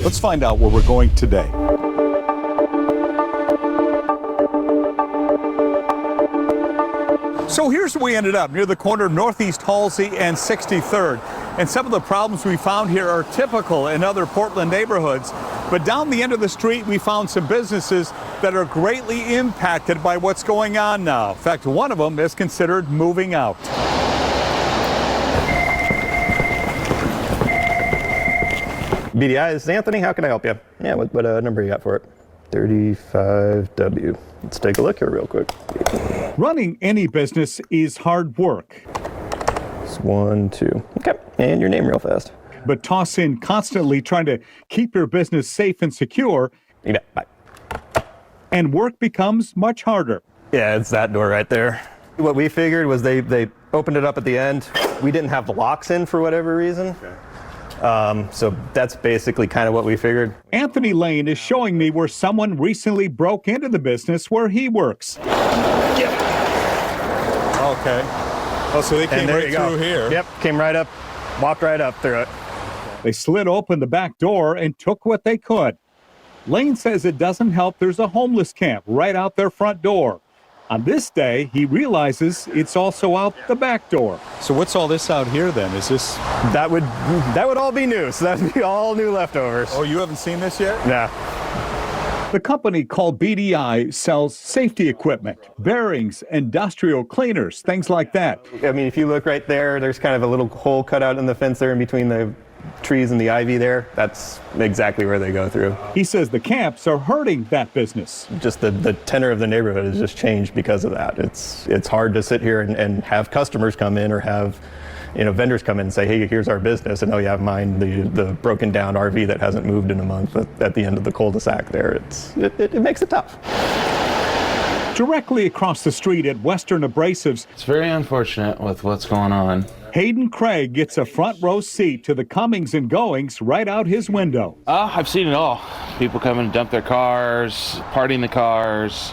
Let's find out where we're going today. So here's where we ended up, near the corner of Northeast Halsey and 63rd. And some of the problems we found here are typical in other Portland neighborhoods. But down the end of the street, we found some businesses that are greatly impacted by what's going on now. In fact, one of them is considered moving out. BDI, this is Anthony. How can I help you? Yeah, what number you got for it? 35W. Let's take a look here real quick. Running any business is hard work. It's 1, 2. Okay, and your name real fast. But toss in constantly trying to keep your business safe and secure. You bet. Bye. And work becomes much harder. Yeah, it's that door right there. What we figured was they opened it up at the end. We didn't have the locks in for whatever reason. Okay. So that's basically kind of what we figured. Anthony Lane is showing me where someone recently broke into the business where he works. Yep. Okay. Oh, so they came right through here. Yep, came right up, walked right up through it. They slid open the back door and took what they could. Lane says it doesn't help there's a homeless camp right out their front door. On this day, he realizes it's also out the back door. So what's all this out here then? Is this? That would all be new. So that would be all new leftovers. Oh, you haven't seen this yet? Nah. The company called BDI sells safety equipment, bearings, industrial cleaners, things like that. I mean, if you look right there, there's kind of a little hole cut out in the fence there in between the trees and the ivy there. That's exactly where they go through. He says the camps are hurting that business. Just the tenor of the neighborhood has just changed because of that. It's hard to sit here and have customers come in or have vendors come in and say, hey, here's our business, and oh yeah, mine, the broken down RV that hasn't moved in a month at the end of the cul-de-sac there. It makes it tough. Directly across the street at Western Abrasives, it's very unfortunate with what's going on. Hayden Craig gets a front row seat to the comings and goings right out his window. I've seen it all. People come and dump their cars, partying the cars.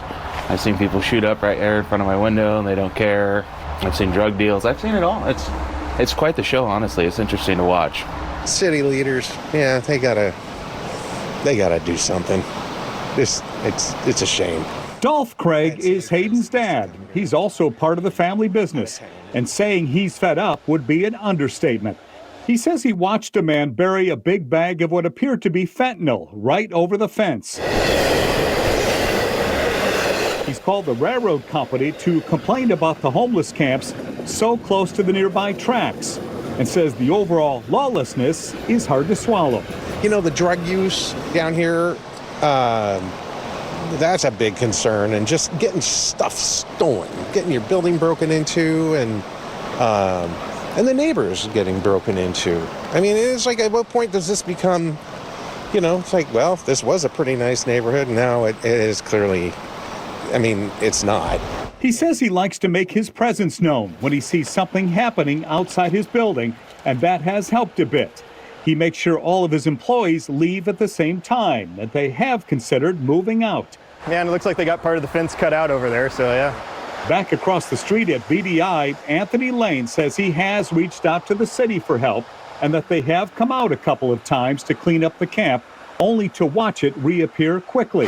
I've seen people shoot up right there in front of my window and they don't care. I've seen drug deals. I've seen it all. It's quite the show, honestly. It's interesting to watch. City leaders, yeah, they gotta do something. It's a shame. Dolph Craig is Hayden's dad. He's also part of the family business, and saying he's fed up would be an understatement. He says he watched a man bury a big bag of what appeared to be fentanyl right over the fence. He's called the railroad company to complain about the homeless camps so close to the nearby tracks, and says the overall lawlessness is hard to swallow. You know, the drug use down here, that's a big concern, and just getting stuff stolen, getting your building broken into, and the neighbors getting broken into. I mean, it's like, at what point does this become, it's like, well, this was a pretty nice neighborhood, now it is clearly, it's not. He says he likes to make his presence known when he sees something happening outside his building, and that has helped a bit. He makes sure all of his employees leave at the same time, that they have considered moving out. Man, it looks like they got part of the fence cut out over there, so yeah. Back across the street at BDI, Anthony Lane says he has reached out to the city for help and that they have come out a couple of times to clean up the camp, only to watch it reappear quickly.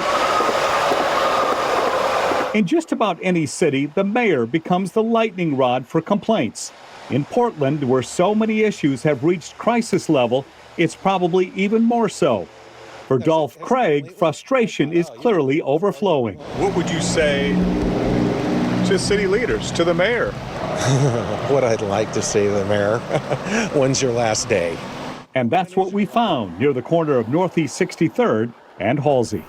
In just about any city, the mayor becomes the lightning rod for complaints. In Portland, where so many issues have reached crisis level, it's probably even more so. For Dolph Craig, frustration is clearly overflowing. What would you say to city leaders, to the mayor? What I'd like to say to the mayor, when's your last day? And that's what we found near the corner of Northeast 63rd and Halsey.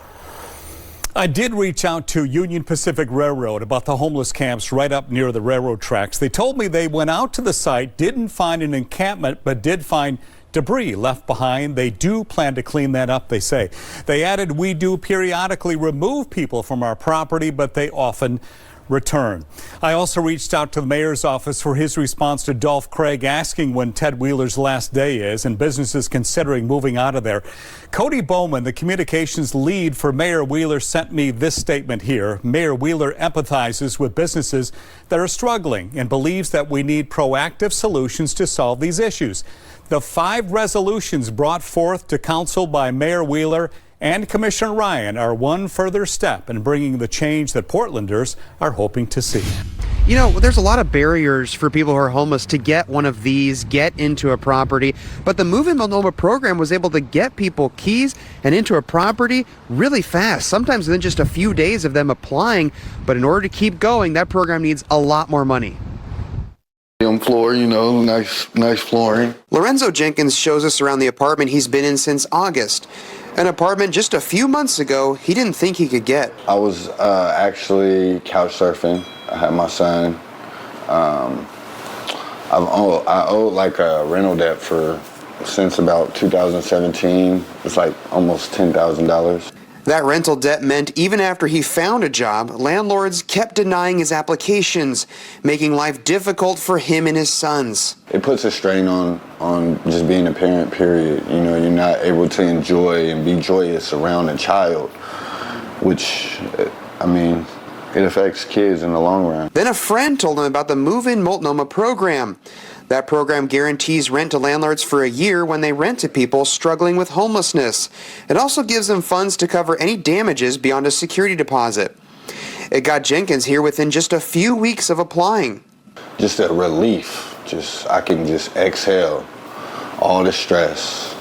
I did reach out to Union Pacific Railroad about the homeless camps right up near the railroad tracks. They told me they went out to the site, didn't find an encampment, but did find debris left behind. They do plan to clean that up, they say. They added, we do periodically remove people from our property, but they often return. I also reached out to the mayor's office for his response to Dolph Craig asking when Ted Wheeler's last day is and businesses considering moving out of there. Cody Bowman, the communications lead for Mayor Wheeler, sent me this statement here. Mayor Wheeler empathizes with businesses that are struggling and believes that we need proactive solutions to solve these issues. The 5 resolutions brought forth to council by Mayor Wheeler and Commissioner Ryan are one further step in bringing the change that Portlanders are hoping to see. You know, there's a lot of barriers for people who are homeless to get one of these, get into a property. But the Move in Multnomah program was able to get people keys and into a property really fast, sometimes within just a few days of them applying. But in order to keep going, that program needs a lot more money. Floor, you know, nice flooring. Lorenzo Jenkins shows us around the apartment he's been in since August. An apartment just a few months ago he didn't think he could get. I was actually couch surfing. I had my son. I owed like a rental debt since about 2017. It's like almost $10,000. That rental debt meant even after he found a job, landlords kept denying his applications, making life difficult for him and his sons. It puts a strain on just being a parent, period. You know, you're not able to enjoy and be joyous around a child, which, I mean, it affects kids in the long run. Then a friend told him about the Move in Multnomah program. That program guarantees rent to landlords for a year when they rent to people struggling with homelessness. It also gives them funds to cover any damages beyond a security deposit. It got Jenkins here within just a few weeks of applying. Just a relief. I can just exhale all the stress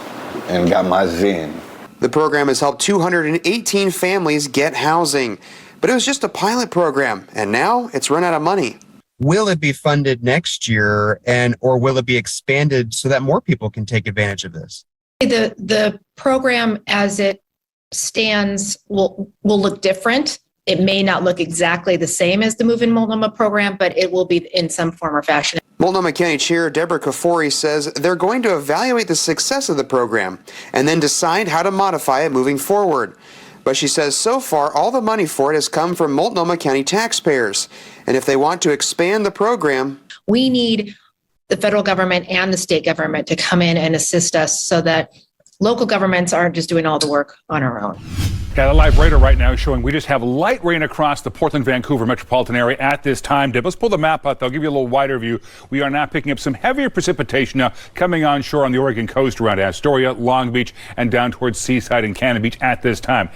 and got my zen. The program has helped 218 families get housing, but it was just a pilot program, and now it's run out of money. Will it be funded next year, or will it be expanded so that more people can take advantage of this? The program as it stands will look different. It may not look exactly the same as the Move in Multnomah program, but it will be in some form or fashion. Multnomah County Chair Deborah Kafori says they're going to evaluate the success of the program and then decide how to modify it moving forward. But she says so far all the money for it has come from Multnomah County taxpayers. And if they want to expand the program, we need the federal government and the state government to come in and assist us so that local governments aren't just doing all the work on our own. Got a live radar right now showing we just have light rain across the Portland-Vancouver metropolitan area at this time. Deb, let's pull the map out. They'll give you a little wider view. We are now picking up some heavier precipitation now coming onshore on the Oregon coast around Astoria, Long Beach, and down towards Seaside and Cannon Beach at this time.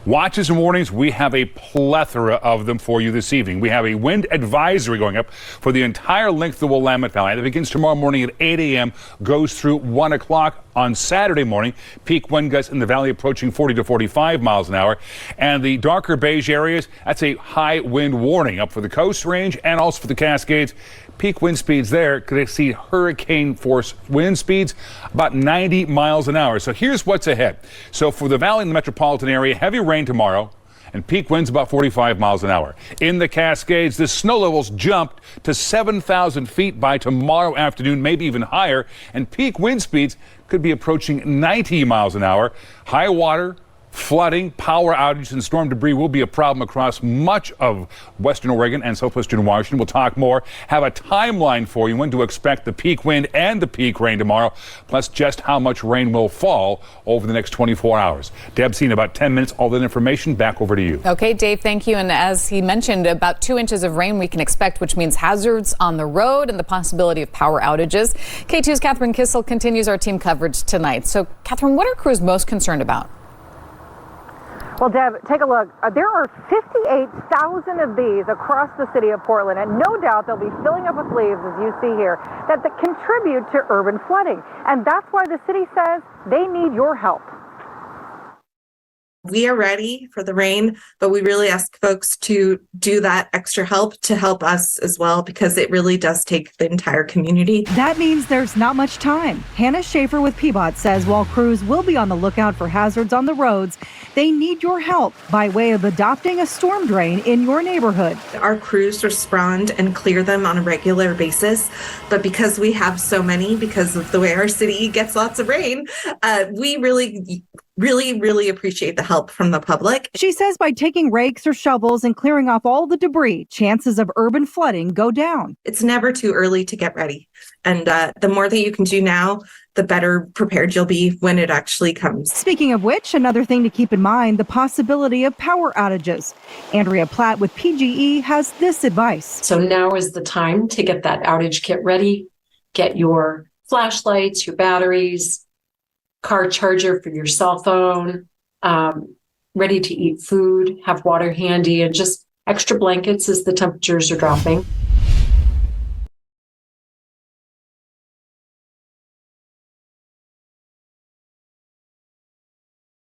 Watches and warnings, we have a plethora of them for you this evening. We have a wind advisory going up for the entire length of the Willamette Valley. That begins tomorrow morning at 8 a.m., goes through 1 o'clock on Saturday morning. Peak wind gusts in the valley approaching 40 to 45 miles an hour. And the darker beige areas, that's a high wind warning up for the Coast Range and also for the Cascades. Peak wind speeds there could exceed hurricane force wind speeds, about 90 miles an hour. So here's what's ahead. So for the valley and the metropolitan area, heavy rain tomorrow and peak winds about 45 miles an hour. In the Cascades, the snow levels jumped to 7,000 feet by tomorrow afternoon, maybe even higher, and peak wind speeds could be approaching 90 miles an hour. High water, flooding, power outages, and storm debris will be a problem across much of western Oregon and southwestern Washington. We'll talk more, have a timeline for you when to expect the peak wind and the peak rain tomorrow, plus just how much rain will fall over the next 24 hours. Deb, in about 10 minutes, all that information, back over to you. Okay, Dave, thank you. And as he mentioned, about 2 inches of rain we can expect, which means hazards on the road and the possibility of power outages. K2's Catherine Kissel continues our team coverage tonight. So, Catherine, what are crews most concerned about? Well, Deb, take a look. There are 58,000 of these across the city of Portland, and no doubt they'll be filling up with leaves, as you see here, that contribute to urban flooding. And that's why the city says they need your help. We are ready for the rain, but we really ask folks to do that extra help to help us as well, because it really does take the entire community. That means there's not much time. Hannah Schaefer with PBOT says while crews will be on the lookout for hazards on the roads, they need your help by way of adopting a storm drain in your neighborhood. Our crews respond and clear them on a regular basis, but because we have so many, because of the way our city gets lots of rain, we really really, really appreciate the help from the public. She says by taking rakes or shovels and clearing off all the debris, chances of urban flooding go down. It's never too early to get ready. And the more that you can do now, the better prepared you'll be when it actually comes. Speaking of which, another thing to keep in mind, the possibility of power outages. Andrea Platt with PGE has this advice. So now is the time to get that outage kit ready. Get your flashlights, your batteries, car charger for your cell phone, ready to eat food, have water handy, and just extra blankets as the temperatures are dropping.